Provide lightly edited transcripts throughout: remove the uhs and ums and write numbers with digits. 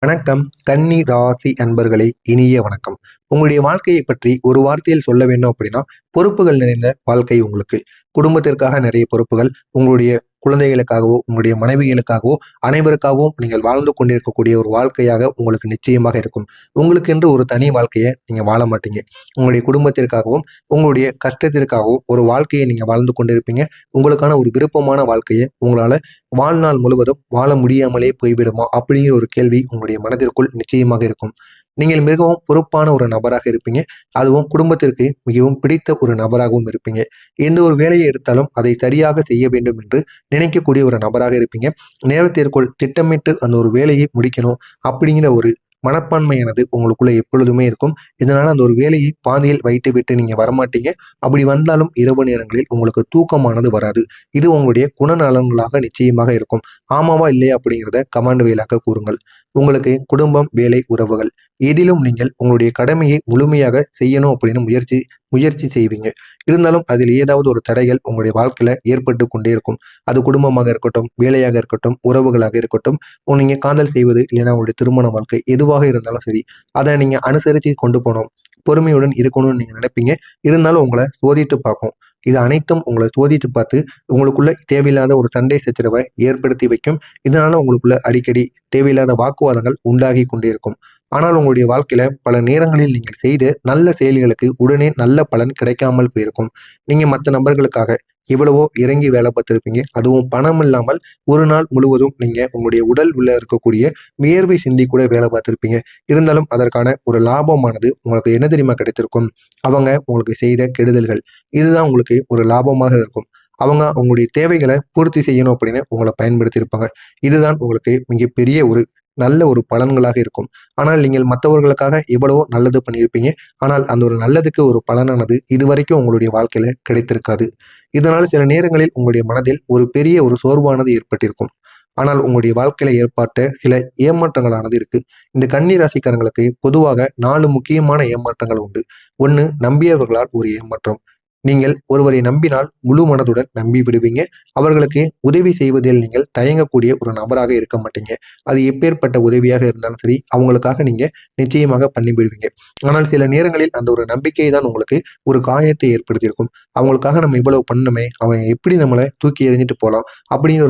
வணக்கம். கன்னி ராசி அன்பர்களே, இனிய வணக்கம். உங்களுடைய வாழ்க்கையை பற்றி ஒரு வார்த்தையில் சொல்ல வேண்டும் அப்படின்னா, பொறுப்புகள் நிறைந்த வாழ்க்கை உங்களுக்கு. குடும்பத்திற்காக நிறைய பொறுப்புகள், உங்களுடைய குழந்தைகளுக்காகவோ, உங்களுடைய மனைவிகளுக்காகவோ, அனைவருக்காகவும் நீங்கள் வாழ்ந்து கொண்டிருக்கக்கூடிய ஒரு வாழ்க்கையாக உங்களுக்கு நிச்சயமாக இருக்கும். உங்களுக்கென்று ஒரு தனி வாழ்க்கையை நீங்க வாழ மாட்டீங்க. உங்களுடைய குடும்பத்திற்காகவும், உங்களுடைய கஷ்டத்திற்காகவும் ஒரு வாழ்க்கையை நீங்க வாழ்ந்து கொண்டிருப்பீங்க. உங்களுக்கான ஒரு விருப்பமான வாழ்க்கையை உங்களால வாழ்நாள் முழுவதும் வாழ முடியாமலே போய்விடுமா அப்படிங்கிற ஒரு கேள்வி உங்களுடைய மனதிற்குள் நிச்சயமாக இருக்கும். நீங்கள் மிகவும் பொறுப்பான ஒரு நபராக இருப்பீங்க. அதுவும் குடும்பத்திற்கு மிகவும் பிடித்த ஒரு நபராகவும் இருப்பீங்க. எந்த ஒரு வேலையை எடுத்தாலும் அதை சரியாக செய்ய வேண்டும் என்று நினைக்கக்கூடிய ஒரு நபராக இருப்பீங்க. நேரத்திற்குள் திட்டமிட்டு அந்த ஒரு வேலையை முடிக்கணும் அப்படிங்கிற ஒரு மனப்பான்மையானது உங்களுக்குள்ள எப்பொழுதுமே இருக்கும். இதனால அந்த ஒரு வேலையை பாதியில் வைத்து விட்டு நீங்க வரமாட்டீங்க. அப்படி வந்தாலும் இரவு நேரங்களில் உங்களுக்கு தூக்கமானது வராது. இது உங்களுடைய குணநலன்களாக நிச்சயமாக இருக்கும். ஆமாவா இல்லையா அப்படிங்கிறத கமெண்ட் வாயிலாக கூறுங்கள். உங்களுக்கு குடும்பம், வேலை, உறவுகள் எதிலும் நீங்கள் உங்களுடைய கடமையை முழுமையாக செய்யணும் அப்படின்னு முயற்சி முயற்சி செய்வீங்க. இருந்தாலும் அதில் ஏதாவது ஒரு தடைகள் உங்களுடைய வாழ்க்கையில ஏற்பட்டு கொண்டே இருக்கும். அது குடும்பமாக இருக்கட்டும், வேலையாக இருக்கட்டும், உறவுகளாக இருக்கட்டும், நீங்க காதல் செய்வது இல்லைன்னா உங்களுடைய திருமண வாழ்க்கை எதுவாக இருந்தாலும் சரி, அதை நீங்க அனுசரித்து கொண்டு போகணும். பொறுமையுடன் இருக்கணும்னு நீங்க நினைப்பீங்க. இருந்தாலும் உங்களை சோதித்து பார்க்கும். இது அனைத்தும் உங்களை சோதித்து பார்த்து உங்களுக்குள்ள தேவையில்லாத ஒரு சண்டை சச்சரவை ஏற்படுத்தி வைக்கும். இதனால உங்களுக்குள்ள அடிக்கடி தேவையில்லாத வாக்குவாதங்கள் உண்டாகி கொண்டே இருக்கும். ஆனால் உங்களுடைய வாழ்க்கையில பல நேரங்களில் நீங்கள் செய்த நல்ல செயல்களுக்கு உடனே நல்ல பலன் கிடைக்காமல் போயிருக்கும். நீங்க மற்ற நபர்களுக்காக எவ்வளவோ இறங்கி வேலை பார்த்திருப்பீங்க. அதுவும் பணம் இல்லாமல் ஒரு நாள் முழுவதும் நீங்க உங்களுடைய உடல் உள்ள இருக்கக்கூடிய வியர்வை சிந்தி கூட வேலை பார்த்திருப்பீங்க. இருந்தாலும் அதற்கான ஒரு லாபமானது உங்களுக்கு என்ன தெரியுமா கிடைத்திருக்கும்? அவங்க உங்களுக்கு செய்த கெடுதல்கள். இதுதான் உங்களுக்கு ஒரு லாபமாக இருக்கும். அவங்க உங்களுடைய தேவைகளை பூர்த்தி செய்யணும் அப்படின்னு உங்களை பயன்படுத்தி இருப்பாங்க. இதுதான் உங்களுக்கு மிகப்பெரிய ஒரு நல்ல ஒரு பலன்களாக இருக்கும். ஆனால் நீங்கள் மற்றவர்களுக்காக எவ்வளவோ நல்லது பண்ணியிருப்பீங்க. ஆனால் அந்த ஒரு நல்லதுக்கு ஒரு பலனானது இதுவரைக்கும் உங்களுடைய வாழ்க்கையில கிடைத்திருக்காது. இதனால் சில நேரங்களில் உங்களுடைய மனதில் ஒரு பெரிய ஒரு சோர்வானது ஏற்பட்டிருக்கும். ஆனால் உங்களுடைய வாழ்க்கையில ஏற்பட்ட சில ஏமாற்றங்களானது இருக்கு. இந்த கன்னி ராசிக்காரங்களுக்கு பொதுவாக 4 முக்கியமான ஏமாற்றங்கள் உண்டு. 1, நம்பியவர்களால் ஒரு ஏமாற்றம். நீங்கள் ஒருவரை நம்பினால் முழு மனதுடன் நம்பி விடுவீங்க. அவர்களுக்கு உதவி செய்வதில் நீங்கள் தயங்கக்கூடிய ஒரு நபராக இருக்க மாட்டீங்க. அது எப்பேற்பட்ட உதவியாக இருந்தாலும் சரி, அவங்களுக்காக நீங்க நிச்சயமாக பண்ணிவிடுவீங்க. ஆனால் சில நேரங்களில் அந்த ஒரு நம்பிக்கை தான் உங்களுக்கு ஒரு காயத்தை ஏற்படுத்தியிருக்கும். அவங்களுக்காக நம்ம இவ்வளவு பண்ணணுமே, அவன் எப்படி நம்மளை தூக்கி எறிஞ்சிட்டு போலாம் அப்படிங்கிற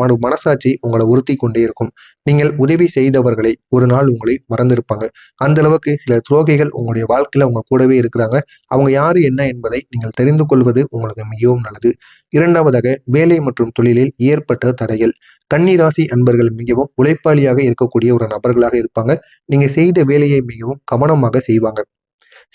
ஒரு மனசாட்சி உங்களை உறுத்தி கொண்டே இருக்கும். நீங்கள் உதவி செய்தவர்களை ஒரு நாள் உங்களை மறந்திருப்பாங்க. அந்த அளவுக்கு சில துரோகிகள் உங்களுடைய வாழ்க்கையில உங்க கூடவே இருக்கிறாங்க. அவங்க யாரு என்ன என்பதை நீங்கள் தெரிந்து கொள்வது உங்களுக்கு மிகவும் நல்லது. இரண்டாவதாக, வேலை மற்றும் தொழிலில் ஏற்பட்ட தடைகள். கன்னி ராசி அன்பர்கள் மிகவும் உழைப்பாளியாக இருக்கக்கூடிய ஒரு நபர்களாக இருப்பாங்க. நீங்க செய்த வேலையை மிகவும் கவனமாக செய்வாங்க.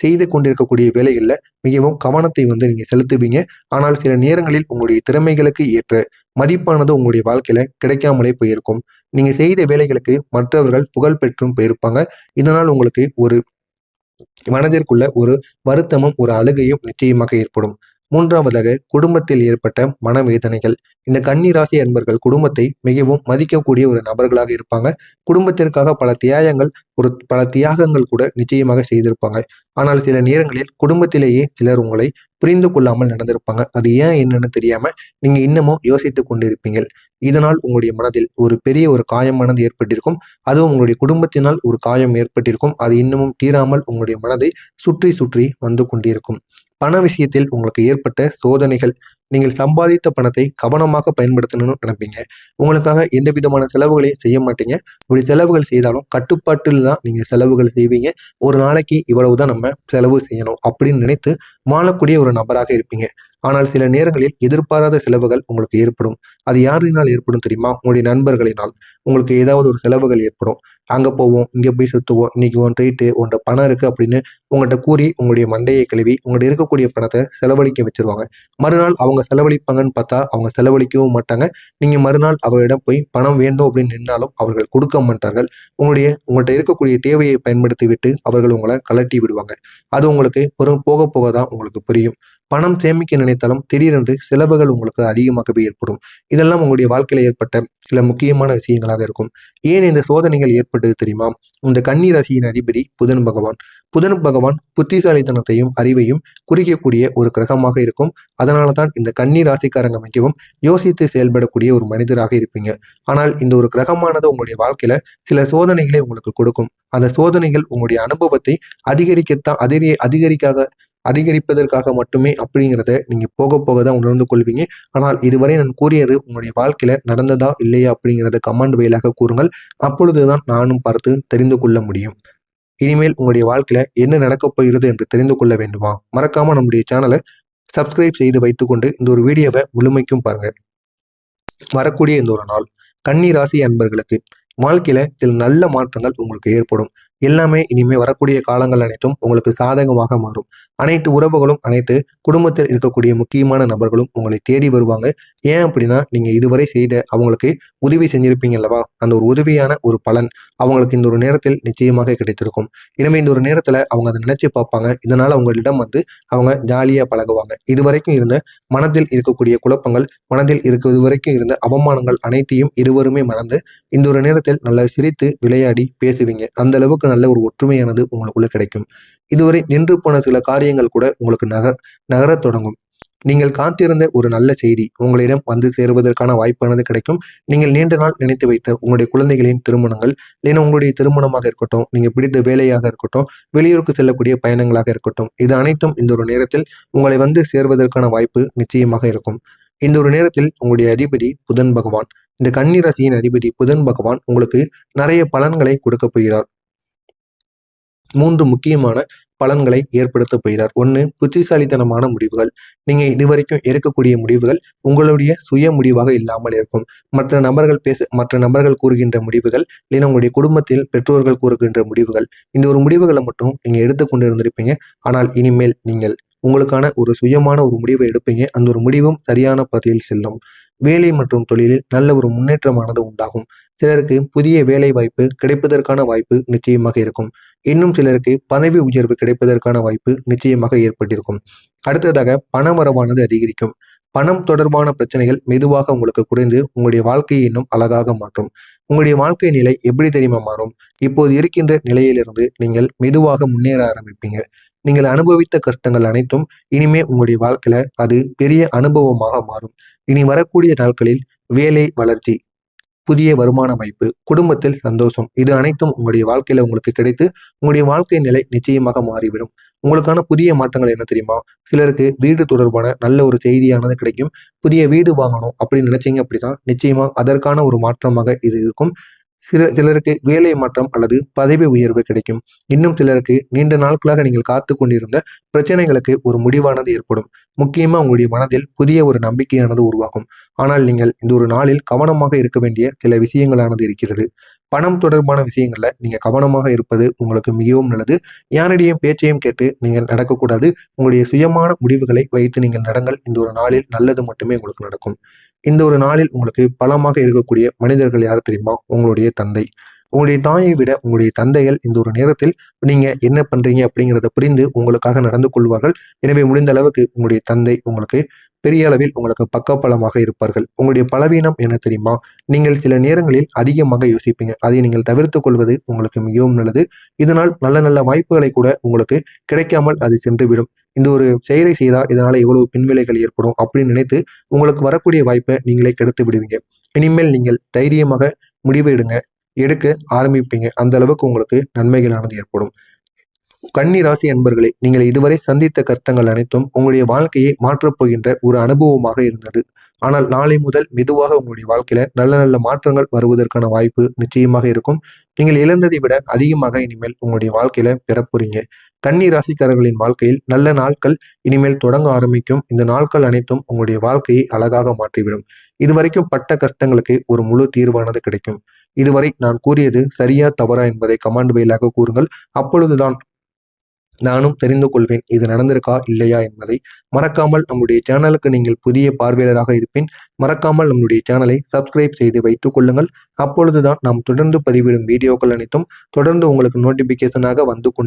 செய்து கொண்டிருக்கக்கூடிய வேலைகள்ல மிகவும் கவனத்தை நீங்க செலுத்துவீங்க. ஆனால் சில நேரங்களில் உங்களுடைய திறமைகளுக்கு ஏற்ற மதிப்பானது உங்களுடைய வாழ்க்கையில கிடைக்காமலே போயிருக்கும். நீங்க செய்த வேலைகளுக்கு மற்றவர்கள் புகழ் பெற்றும் போயிருப்பாங்க. இதனால் உங்களுக்கு ஒரு மனதிற்குள்ள ஒரு வருத்தமும் ஒரு அழுகையும் நிச்சயமாக ஏற்படும். மூன்றாவதாக, குடும்பத்தில் ஏற்பட்ட மனவேதனைகள். இந்த கன்னி ராசி அன்பர்கள் குடும்பத்தை மிகவும் மதிக்கக்கூடிய ஒரு நபர்களாக இருப்பாங்க. குடும்பத்திற்காக பல தியாகங்கள் கூட நிச்சயமாக செய்திருப்பாங்க. ஆனால் சில நேரங்களில் குடும்பத்திலேயே சிலர் உங்களை புரிந்து கொள்ளாமல் நடந்திருப்பாங்க. அது ஏன் என்னன்னு தெரியாம நீங்க இன்னமும் யோசித்துக் கொண்டிருப்பீங்க. இதனால் உங்களுடைய மனதில் ஒரு பெரிய ஒரு காயமானது ஏற்பட்டிருக்கும். அதுவும் உங்களுடைய குடும்பத்தினால் ஒரு காயம் ஏற்பட்டிருக்கும். அது இன்னமும் தீராமல் உங்களுடைய மனதை சுற்றி சுற்றி வந்து கொண்டிருக்கும். பண விஷயத்தில் உங்களுக்கு ஏற்பட்ட சோதனைகள். நீங்கள் சம்பாதித்த பணத்தை கவனமாக பயன்படுத்தணும்னு நினைப்பீங்க. உங்களுக்காக எந்த விதமான செலவுகளையும் செய்ய மாட்டீங்க. இப்படி செலவுகள் செய்தாலும் கட்டுப்பாட்டில் தான் நீங்க செலவுகள் செய்வீங்க. ஒரு நாளைக்கு இவ்வளவுதான் நம்ம செலவு செய்யணும் அப்படின்னு நினைத்து வாழக்கூடிய ஒரு நபராக இருப்பீங்க. ஆனால் சில நேரங்களில் எதிர்பாராத செலவுகள் உங்களுக்கு ஏற்படும். அது யாரினால் ஏற்படும் தெரியுமா? உங்களுடைய நண்பர்களினால். உங்களுக்கு ஏதாவது ஒரு செலவுகள் ஏற்படும். அங்க போவோம், இங்க போய் சுத்துவோம், இன்னைக்கு உன் ட்ரீட்டு, உன்கிட்ட பணம் இருக்கு அப்படின்னு உங்கள்கிட்ட கூறி உங்களுடைய மண்டையை கழுவி உங்கள்கிட்ட இருக்கக்கூடிய பணத்தை செலவழிக்க வச்சிருவாங்க. மறுநாள் அவங்க செலவழிப்பாங்கன்னு பார்த்தா அவங்க செலவழிக்கவும் மாட்டாங்க. நீங்க மறுநாள் அவர்களிடம் போய் பணம் வேண்டும் அப்படின்னு நின்னாலும் அவர்கள் கொடுக்க மாட்டார்கள். உங்கள்கிட்ட இருக்கக்கூடிய தேவையை பயன்படுத்தி விட்டு அவர்கள் உங்களை கலட்டி விடுவாங்க. அது உங்களுக்கு போக போக தான் உங்களுக்கு புரியும். பணம் சேமிக்க நினைத்தாலும் திடீரென்று செலவுகள் உங்களுக்கு அதிகமாகவே ஏற்படும். இதெல்லாம் உங்களுடைய வாழ்க்கையில ஏற்பட்ட சில முக்கியமான விஷயங்களாக இருக்கும். ஏன் இந்த சோதனைகள் ஏற்பட்டது தெரியுமா? இந்த கன்னி ராசியின் அதிபதி புதன் பகவான். புதன் பகவான் புத்திசாலித்தனத்தையும் அறிவையும் குறிக்கக்கூடிய ஒரு கிரகமாக இருக்கும். அதனால தான் இந்த கன்னி ராசிக்காரங்க மிகவும் யோசித்து செயல்படக்கூடிய ஒரு மனிதராக இருப்பீங்க. ஆனால் இந்த ஒரு கிரகமானது உங்களுடைய வாழ்க்கையில சில சோதனைகளை உங்களுக்கு கொடுக்கும். அந்த சோதனைகள் உங்களுடைய அனுபவத்தை அதிகரிக்கத்தான் அதிகரிப்பதற்காக மட்டுமே அப்படிங்கிறத நீங்க போக போக தான் உணர்ந்து கொள்வீங்க. ஆனால் இதுவரை நான் கூறியது உங்களுடைய வாழ்க்கையில நடந்ததா இல்லையா அப்படிங்கிறத கமெண்ட் வாயிலாக கூறுங்கள். அப்பொழுதுதான் நானும் பார்த்து தெரிந்து கொள்ள முடியும். இனிமேல் உங்களுடைய வாழ்க்கையில என்ன நடக்கப் போகிறது என்று தெரிந்து கொள்ள வேண்டுமா? மறக்காம நம்முடைய சேனலை சப்ஸ்கிரைப் செய்து வைத்துக்கொண்டு இந்த ஒரு வீடியோவை முழுமைக்கும் பாருங்க. வரக்கூடிய இந்த ஒரு நாள் கன்னி ராசி அன்பர்களுக்கு வாழ்க்கையில சில நல்ல மாற்றங்கள் உங்களுக்கு ஏற்படும். எல்லாமே இனிமே வரக்கூடிய காலங்கள் அனைத்தும் உங்களுக்கு சாதகமாக மாறும். அனைத்து உறவுகளும் அனைத்து குடும்பத்தில் இருக்கக்கூடிய முக்கியமான நபர்களும் உங்களை தேடி வருவாங்க. ஏன் அப்படின்னா நீங்க இதுவரை செய்த அவங்களுக்கு உதவி செஞ்சிருப்பீங்க அல்லவா? அந்த ஒரு உதவியான ஒரு பலன் அவங்களுக்கு இந்த ஒரு நேரத்தில் நிச்சயமாக கிடைத்திருக்கும். எனவே இந்த ஒரு நேரத்துல அவங்க அதை நினைச்சு பார்ப்பாங்க. இதனால உங்களிடம் அவங்க ஜாலியா பழகுவாங்க. இதுவரைக்கும் இருந்த மனதில் இருக்கக்கூடிய குழப்பங்கள், மனதில் இதுவரைக்கும் இருந்த அவமானங்கள் அனைத்தையும் இருவருமே மறந்து இந்த ஒரு நேரத்தில் நல்லா சிரித்து விளையாடி பேசுவீங்க. அந்த அளவுக்கு நல்ல ஒரு ஒற்றுமையானது உங்களுக்குள்ள கிடைக்கும். இதுவரை நின்று போன சில காரியங்கள் கூட உங்களுக்கு நகரத் தொடங்கும். நீங்கள் காத்திருந்த ஒரு நல்ல செய்தி உங்களிடம் வந்து சேருவதற்கான வாய்ப்பானது கிடைக்கும். நீங்கள் நீண்ட நாள் நினைத்து வைத்த உங்களுடைய குழந்தைகளின் திருமணங்கள், இல்லைன்னா உங்களுடைய திருமணமாக இருக்கட்டும், நீங்க பிடித்த வேலையாக இருக்கட்டும், வெளியூருக்கு செல்லக்கூடிய பயணங்களாக இருக்கட்டும், இது அனைத்தும் இந்த ஒரு நேரத்தில் உங்களை வந்து சேர்வதற்கான வாய்ப்பு நிச்சயமாக இருக்கும். இந்த ஒரு நேரத்தில் உங்களுடைய அதிபதி புதன் பகவான், இந்த கன்னி ராசியின் அதிபதி புதன் பகவான் உங்களுக்கு நிறைய பலன்களை கொடுக்க போகிறார். 3 முக்கியமான பலன்களை ஏற்படுத்த போகிறார். 1, புத்திசாலித்தனமான முடிவுகள். நீங்க இதுவரைக்கும் எடுக்கக்கூடிய முடிவுகள் உங்களுடைய சுய முடிவாக இல்லாமல் இருக்கும். மற்ற நபர்கள் கூறுகின்ற முடிவுகள், இல்லைன்னா உங்களுடைய குடும்பத்தில் பெற்றோர்கள் கூறுகின்ற முடிவுகள், இந்த ஒரு முடிவுகளை மட்டும் நீங்க எடுத்துக்கொண்டு இருந்திருப்பீங்க. ஆனால் இனிமேல் நீங்கள் உங்களுக்கான ஒரு சுயமான ஒரு முடிவை எடுப்பீங்க. அந்த ஒரு முடிவும் சரியான பாதையில் செல்லும். வேலை மற்றும் தொழிலில் நல்ல ஒரு முன்னேற்றமானது உண்டாகும். சிலருக்கு புதிய வேலை வாய்ப்பு கிடைப்பதற்கான வாய்ப்பு நிச்சயமாக இருக்கும். இன்னும் சிலருக்கு பதவி உயர்வு கிடைப்பதற்கான வாய்ப்பு நிச்சயமாக ஏற்பட்டிருக்கும். அடுத்ததாக பண வரவானது அதிகரிக்கும். பணம் தொடர்பான பிரச்சனைகள் மெதுவாக உங்களுக்கு குறைந்து உங்களுடைய வாழ்க்கையை இன்னும் அழகாக மாற்றும். உங்களுடைய வாழ்க்கை நிலை எப்படி தெரியுமா மாறும்? இப்போது இருக்கின்ற நிலையிலிருந்து நீங்கள் மெதுவாக முன்னேற ஆரம்பிப்பீங்க. நீங்கள் அனுபவித்த கஷ்டங்கள் அனைத்தும் இனிமே உங்களுடைய வாழ்க்கையில அது பெரிய அனுபவமாக மாறும். இனி வரக்கூடிய நாட்களில் வேலை வளர்ச்சி, புதிய வருமான வாய்ப்பு, குடும்பத்தில் சந்தோஷம், இது அனைத்தும் உங்களுடைய வாழ்க்கையில உங்களுக்கு கிடைத்து உங்களுடைய வாழ்க்கை நிலை நிச்சயமாக மாறிவிடும். உங்களுக்கான புதிய மாற்றங்கள் என்ன தெரியுமா? சிலருக்கு வீடு தொடர்பான நல்ல ஒரு செய்தியானது கிடைக்கும். புதிய வீடு வாங்கணும் அப்படின்னு நினைச்சீங்க அப்படின்னா நிச்சயமா அதற்கான ஒரு மாற்றமாக இது இருக்கும். சிலருக்கு வேலை மாற்றம் அல்லது பதவி உயர்வு கிடைக்கும். இன்னும் சிலருக்கு நீண்ட நாட்களாக நீங்கள் காத்து கொண்டிருந்த பிரச்சனைகளுக்கு ஒரு முடிவானது ஏற்படும். முக்கியமா உங்களுடைய மனதில் புதிய ஒரு நம்பிக்கையானது உருவாகும். ஆனால் நீங்கள் இந்த ஒரு நாளில் கவனமாக இருக்க வேண்டிய சில விஷயங்களானது இருக்கிறது. பணம் தொடர்பான விஷயங்கள்ல நீங்க கவனமாக இருப்பது உங்களுக்கு மிகவும் நல்லது. யாரிடையும் பேச்சையும் கேட்டு நீங்கள் நடக்கக்கூடாது. உங்களுடைய சுயமான முடிவுகளை வைத்து நீங்கள் நடங்கள். இந்த ஒரு நாளில் நல்லது மட்டுமே உங்களுக்கு நடக்கும். இந்த ஒரு நாளில் உங்களுக்கு பலமாக இருக்கக்கூடிய மனிதர்கள் யார் தெரியுமா? உங்களுடைய தந்தை. உங்களுடைய தாயை விட உங்களுடைய தந்தைகள் இந்த ஒரு நேரத்தில் நீங்க என்ன பண்றீங்க அப்படிங்கிறத புரிந்து உங்களுக்காக நடந்து கொள்வார்கள். எனவே முடிந்த அளவுக்கு உங்களுடைய தந்தை உங்களுக்கு பெரிய அளவில் உங்களுக்கு பக்கபலமாக இருப்பார்கள். உங்களுடைய பலவீனம் என்ன தெரியுமா? நீங்கள் சில நேரங்களில் அதிகமாக யோசிப்பீங்க. அதை நீங்கள் தவிர்த்து கொள்வது உங்களுக்கு மிகவும் நல்லது. இதனால் நல்ல நல்ல வாய்ப்புகளை கூட உங்களுக்கு கிடைக்காமல் அது சென்றுவிடும். இந்த ஒரு செயலை செய்தால் இதனால எவ்வளவு பின்விளைகள் ஏற்படும் அப்படின்னு நினைத்து உங்களுக்கு வரக்கூடிய வாய்ப்பை நீங்களே கெடுத்து விடுவீங்க. இனிமேல் நீங்கள் தைரியமாக முடிவு எடுக்க ஆரம்பிப்பீங்க. அந்த அளவுக்கு உங்களுக்கு நன்மைகளானது ஏற்படும். கன்னி ராசி அன்பர்களே, நீங்கள் இதுவரை சந்தித்த கஷ்டங்கள் அனைத்தும் உங்களுடைய வாழ்க்கையை மாற்றப் போகின்ற ஒரு அனுபவமாக இருந்தது. ஆனால் நாளை முதல் மெதுவாக உங்களுடைய வாழ்க்கையில நல்ல நல்ல மாற்றங்கள் வருவதற்கான வாய்ப்பு நிச்சயமாக இருக்கும். நீங்கள் இழந்ததை விட அதிகமாக இனிமேல் உங்களுடைய வாழ்க்கையில பெறப்போறீங்க. கன்னி ராசிக்காரர்களின் வாழ்க்கையில் நல்ல நாட்கள் இனிமேல் தொடங்க ஆரம்பிக்கும். இந்த நாட்கள் அனைத்தும் உங்களுடைய வாழ்க்கையை அழகாக மாற்றிவிடும். இதுவரைக்கும் பட்ட கஷ்டங்களுக்கு ஒரு முழு தீர்வானது கிடைக்கும். இதுவரை நான் கூறியது சரியா தவறா என்பதை கமெண்ட் வாயிலாக கூறுங்கள். அப்பொழுதுதான் நானும் தெரிந்து கொள்வேன் இது நடந்திருக்கா இல்லையா என்பதை. மறக்காமல் நம்முடைய சேனலுக்கு நீங்கள் புதிய பார்வையாளராக இருப்பேன். மறக்காமல் நம்முடைய சேனலை சப்ஸ்கிரைப் செய்து வைத்துக் கொள்ளுங்கள். அப்பொழுதுதான் நாம் தொடர்ந்து பதிவிடும் வீடியோக்கள் அனைத்தும் தொடர்ந்து உங்களுக்கு நோட்டிபிகேஷனாக வந்து கொண்டே